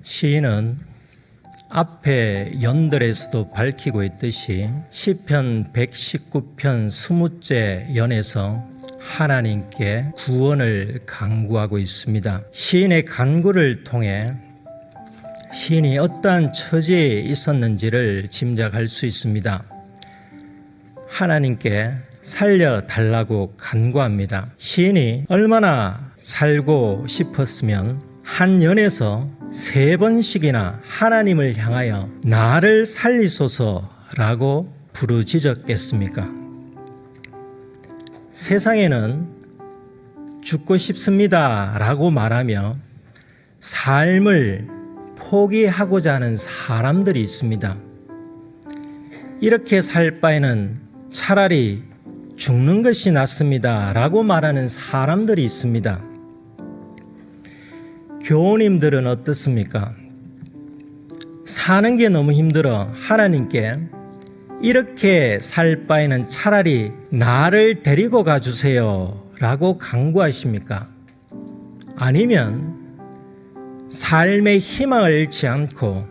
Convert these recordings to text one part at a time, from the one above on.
시인은 앞에 연들에서도 밝히고 있듯이 시편 119편 20째 연에서 하나님께 구원을 간구하고 있습니다. 시인의 간구를 통해 시인이 어떠한 처지에 있었는지를 짐작할 수 있습니다. 하나님께 살려달라고 간구합니다. 시인이 얼마나 살고 싶었으면 한 연에서 3번씩이나 하나님을 향하여 나를 살리소서라고 부르짖었겠습니까? 세상에는 죽고 싶습니다 라고 말하며 삶을 포기하고자 하는 사람들이 있습니다. 이렇게 살 바에는 차라리 죽는 것이 낫습니다 라고 말하는 사람들이 있습니다. 교우님들은 어떻습니까? 사는 게 너무 힘들어 하나님께 이렇게 살 바에는 차라리 나를 데리고 가주세요 라고 간구하십니까? 아니면 삶의 희망을 잃지 않고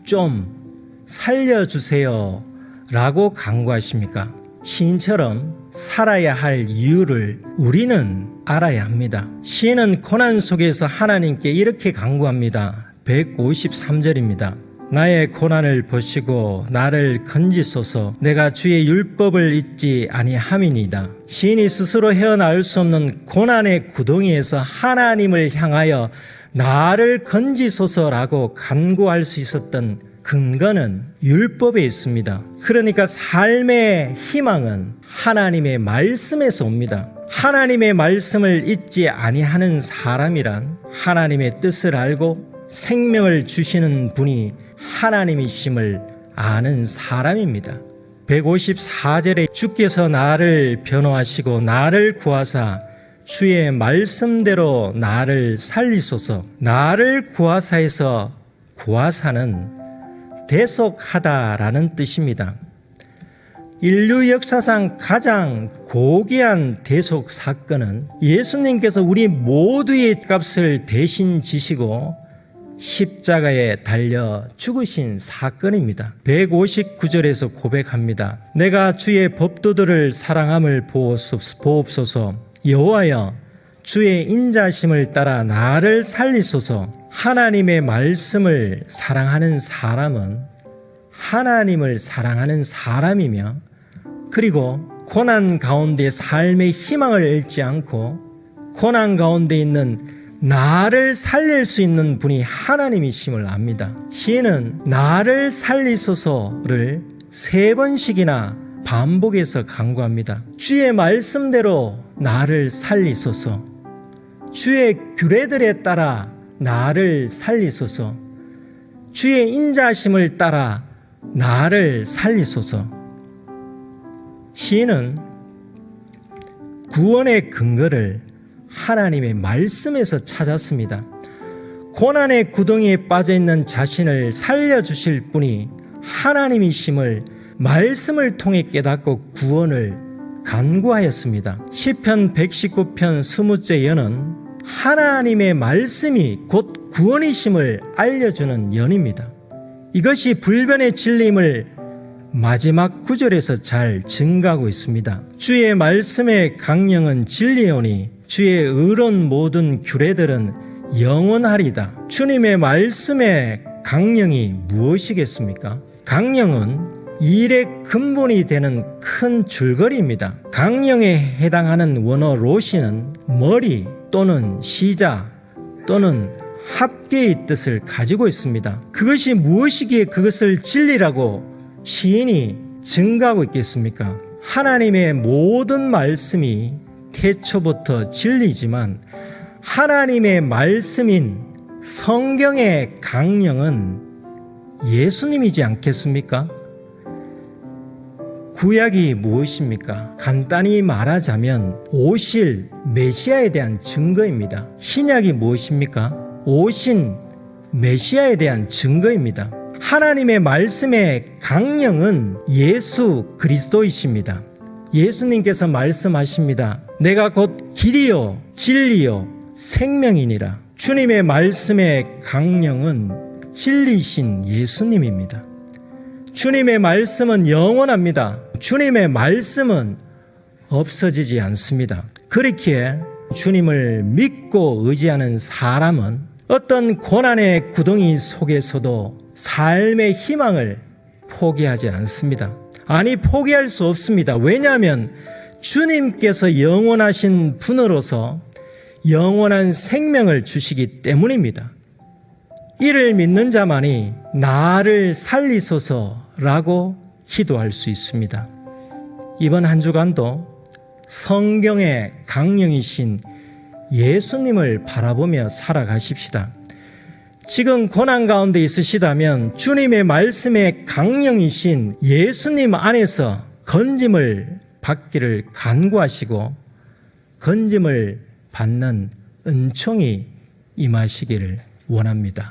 좀 살려주세요 라고 간구하십니까? 시인처럼 살아야 할 이유를 우리는 알아야 합니다. 시인은 고난 속에서 하나님께 이렇게 간구합니다. 153절입니다. 나의 고난을 보시고 나를 건지소서. 내가 주의 율법을 잊지 아니함이니이다. 시인이 스스로 헤어나올 수 없는 고난의 구덩이에서 하나님을 향하여 나를 건지소서라고 간구할 수 있었던 근거는 율법에 있습니다. 그러니까 삶의 희망은 하나님의 말씀에서 옵니다. 하나님의 말씀을 잊지 아니하는 사람이란 하나님의 뜻을 알고 생명을 주시는 분이 하나님이심을 아는 사람입니다. 154절에 주께서 나를 변호하시고 나를 구하사 주의 말씀대로 나를 살리소서. 나를 구하사에서 구하사는 대속하다라는 뜻입니다. 인류 역사상 가장 고귀한 대속 사건은 예수님께서 우리 모두의 값을 대신 지시고 십자가에 달려 죽으신 사건입니다. 159절에서 고백합니다. 내가 주의 법도들을 사랑함을 보옵소서. 여호와여 주의 인자심을 따라 나를 살리소서. 하나님의 말씀을 사랑하는 사람은 하나님을 사랑하는 사람이며 그리고 고난 가운데 삶의 희망을 잃지 않고 고난 가운데 있는 나를 살릴 수 있는 분이 하나님이심을 압니다. 시인은 나를 살리소서를 3번씩이나 반복해서 간구합니다. 주의 말씀대로 나를 살리소서. 주의 규례들에 따라 나를 살리소서. 주의 인자심을 따라 나를 살리소서. 시인은 구원의 근거를 하나님의 말씀에서 찾았습니다. 고난의 구덩이에 빠져있는 자신을 살려주실 분이 하나님이심을 말씀을 통해 깨닫고 구원을 간구하였습니다. 시편 119편 20째 연은 하나님의 말씀이 곧 구원이심을 알려주는 연입니다. 이것이 불변의 진리임을 마지막 구절에서 잘 증가하고 있습니다. 주의 말씀의 강령은 진리오니 주의 의로운 모든 규례들은 영원하리다. 주님의 말씀의 강령이 무엇이겠습니까? 강령은 일의 근본이 되는 큰 줄거리입니다. 강령에 해당하는 원어 로시는 머리 또는 시자 또는 합계의 뜻을 가지고 있습니다. 그것이 무엇이기에 그것을 진리라고 시인이 증가하고 있겠습니까? 하나님의 모든 말씀이 태초부터 진리지만 하나님의 말씀인 성경의 강령은 예수님이지 않겠습니까? 구약이 무엇입니까? 간단히 말하자면 오실 메시아에 대한 증거입니다. 신약이 무엇입니까? 오신 메시아에 대한 증거입니다. 하나님의 말씀의 강령은 예수 그리스도이십니다. 예수님께서 말씀하십니다. 내가 곧 길이요 진리요 생명이니라. 주님의 말씀의 강령은 진리신 예수님입니다. 주님의 말씀은 영원합니다. 주님의 말씀은 없어지지 않습니다. 그렇기에 주님을 믿고 의지하는 사람은 어떤 고난의 구덩이 속에서도 삶의 희망을 포기하지 않습니다. 아니, 포기할 수 없습니다. 왜냐하면 주님께서 영원하신 분으로서 영원한 생명을 주시기 때문입니다. 이를 믿는 자만이 나를 살리소서라고 기도할 수 있습니다. 이번 한 주간도 성경의 강령이신 예수님을 바라보며 살아가십시다. 지금 고난 가운데 있으시다면 주님의 말씀의 강령이신 예수님 안에서 건짐을 받기를 간구하시고 건짐을 받는 은총이 임하시기를 원합니다.